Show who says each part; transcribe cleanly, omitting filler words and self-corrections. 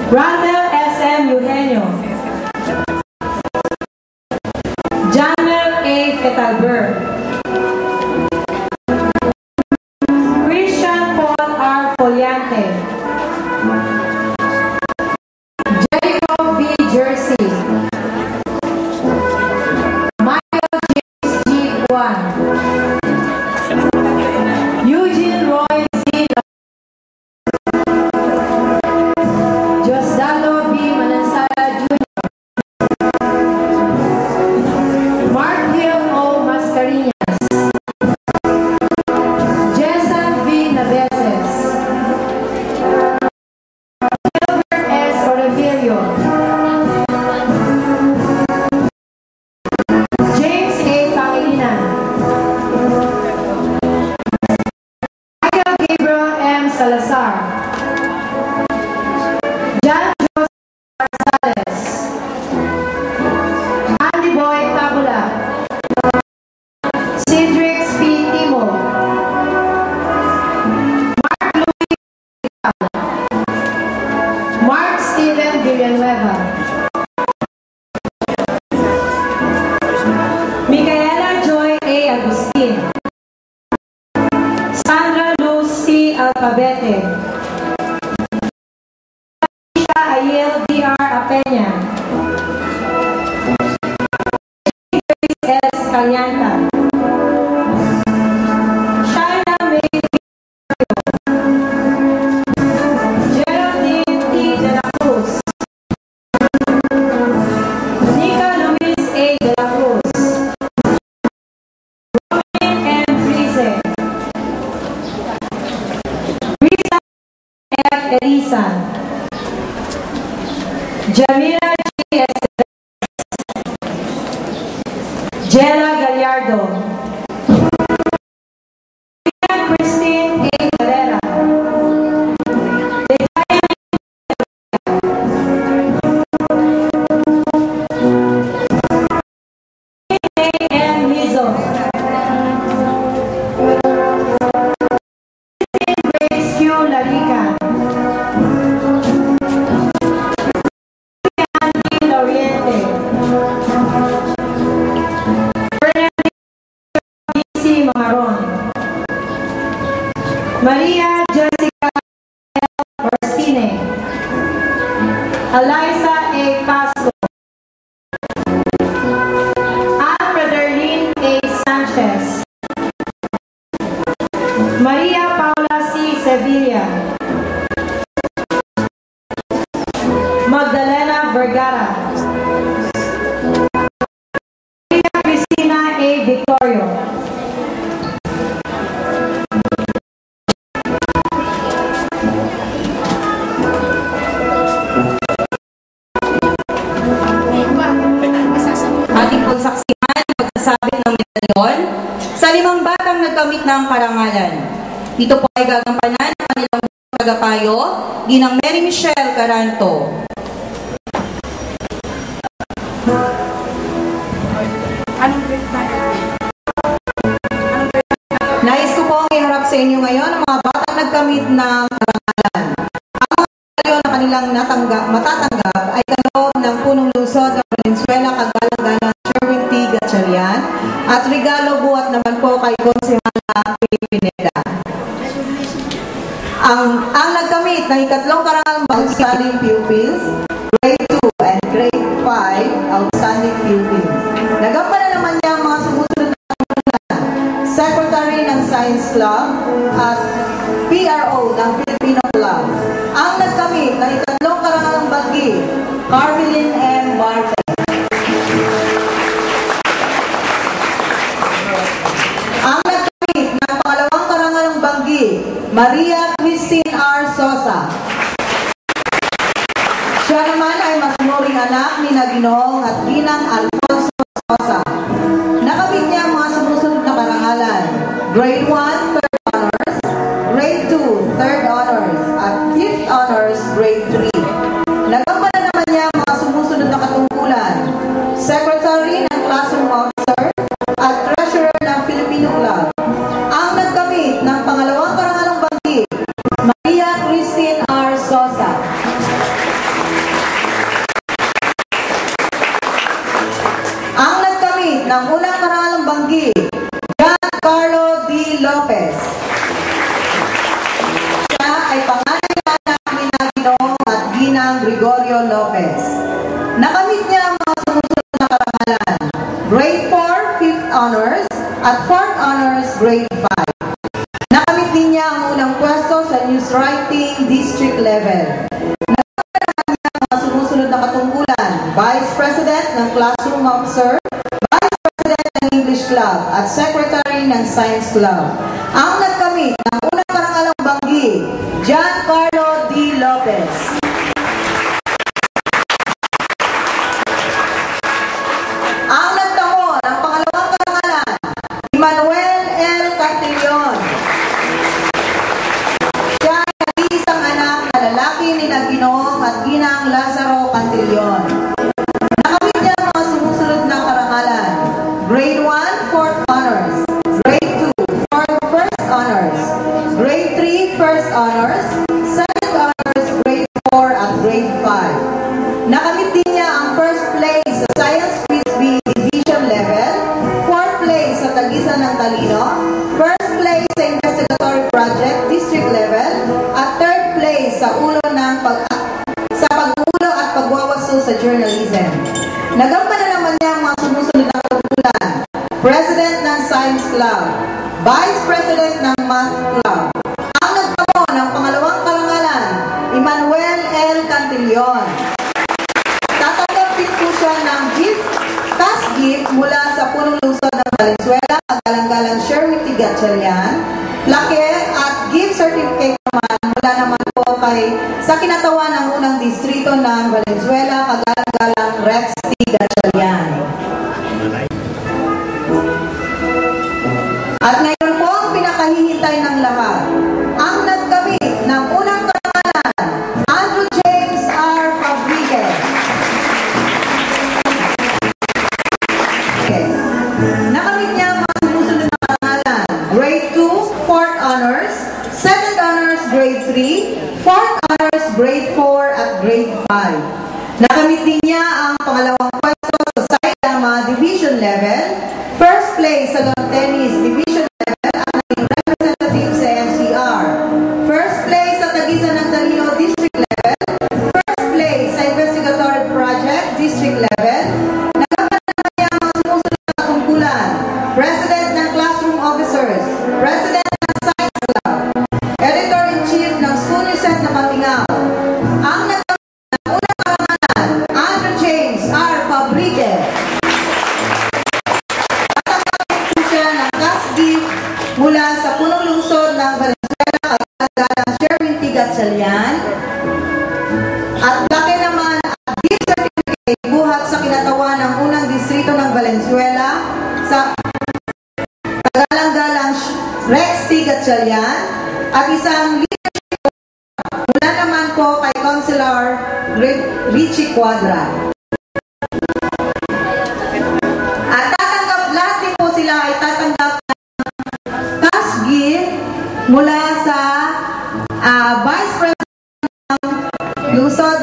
Speaker 1: Randall S.M. Eugenio. Janel A. Fetalberg. Christian Paul R. Foliante. Jericho V. Jersey. Michael James G. Juan. Eugene Roy Z. Josdalo B. Manansala Jr. Markville O. Mascarinhas. Jason V. Naveses. Gilbert S. Orevilio. James A. Pangilinan. Michael Gabriel M. Salazar. John Joseph Marsales. Andy Boy Tabula. Cedric P. Timo. Mark Louis Vital. Mark Steven Villanueva. Micaela Joy A. Agustin. Sandra Lucy Alcabete. Ayel D.R. Apenya. S. Calianta. Shaina May Geraldine T. De La Cruz. Nika Luis A. De La Cruz. Robin M. Frize. Risa F. Elisan. Jamila G. Esteves. Jella Gallardo. Christine A. Valera. A. N. Mizo. Grace Q. Larica. Oriente. B.C. Maharon. Maria Jessica Orsine. Eliza A. Pasco. Anne Frederline A. Sanchez. Maria Paula C. Sevilla. Magdalena Vergara. Maria Cristina A. Victorio.
Speaker 2: Ating pagsaksihan ang pagkasabit ng medalyon sa 5 batang nagkamit ng karangalan. Dito po ay gagampanan ang kanilang tagapayo, Ginang Mary Michelle Caranto. Nais ko pong iharap sa inyo ngayon ang mga batang nagkamit ng karangalan. Ang mga medalyon na kanilang matatanggap ay kaloob ng punong lungsod ng Valenzuela, Cagalang-Galang, Sherwin T. Gatchalian at regalo buhat naman po kay Konsehala P. Pineda. Ang nagkamit ng ikatlong karangalan outstanding pupils, grade 2 and grade 5 outstanding pupils. Nagampanan naman niya ang mga sumusunod na katulad, Secretary ng Science Club at PRO ng Filipino Club. Ang nagkamit ng ikatlong karangalang bagi, Carmelyn M. Marte. Ang nagkamit ng pangalawang karangalang banggi, Maria Christine R. Sosa. Siya naman ay masunuring anak ni Ginoong at Ginang Alfonso Sosa. Nakamit niya ang mga sumusunod na karangalan, grade 1, 3rd honors, grade 2, 3rd honors, at 5th honors, grade 3. Nagampanan naman niya ang mga sumusunod na katungkulan, Secretary ng Classroom Officer at Treasurer ng Filipino Club. Ang nagkamit ng pangalawang karangalang banggi, Maria Christine R. Sosa. sa news writing district level. Mga sumusunod na katungkulan, Vice President ng Classroom Officer, Vice President ng English Club, at Secretary ng Science Club. Ang nagkamit ng unang karangalang banggi, Giancarlo D. Lopez. Ang nagtamo ng pangalawang karangalan, Emmanuel L. Castillon. Siya ay nag-iisang anak na lalaki ni Ginoong at Ginang Lazaro Cantillon. Nakamit niya ang mga sumusunod na karangalan. Grade 1, 4th Honors. Grade 2, 1st Honors. Grade 3, 1st Honors. 2nd Honors, Grade 4 at Grade 5. Nakamit din niya ang 1st place sa Science Quiz B Division Level, 4th place sa Tagisan ng Talino, 1st place sa Investigatory Project District Level, at 3rd place sa pag-uulo at pagwawaso sa journalism. Nagampanan naman niya ang mga sumusunod na katungkulan. President ng Science Club, Vice President ng Math Club. Ang nagtamo ng pangalawang karangalan, Emmanuel L. Cantillon. Tatanggapin po siya ng cash gift mula sa Punong Lungsod ng Valenzuela, Kagalang-galang Sherwin Gatchalian, plaque at gift certificate mula naman po sa kinatawan ng unang distrito ng Valenzuela, Kagalang-galang Rex T. Gatchalian. At ngayon po ang pinakahihintay ng lahat, ang nagkamit ng unang karangalan, Andrew James R. Fabriguez. Okay. Nakamit niya ang mga sumusunod na karangalan, Grade 2, 4th Honors, 2nd Honors, Grade 3, 4th Honors, Grade 4 at Grade 5. Nakamit din niya ang pangalawang pwesto sa Saitama Division Level, 1st place sa Lawn Tennis Division Level at naging representative sa MCR, 1st place sa Tagisan ng Talino District Level, 1st place sa Investigatory Project District Level. Nagampanan naman niya ang mga sumusunod na katungkulan, President ng Classroom Officers, President ng Science Club, Editor-in-Chief ng School Newsnet na Patingaw. Ang nagkamit ng unang karangalan, Andrew James R. Fabriguez. Tatanggapin siya ng cash gift mula sa Punong Lungsod ng Valenzuela, Kagalang Sherwin T. Gatchalian. At plaque naman at gift certificate buhat sa kinatawan ng unang distrito ng Valenzuela sa Kagalang-galang Rex T. Gatchalian at isang leadership mula naman po kay Councilor Richie Cuadra. At lahat din po sila ay tatanggap ng cash gift mula sa Vice President ng Lungsod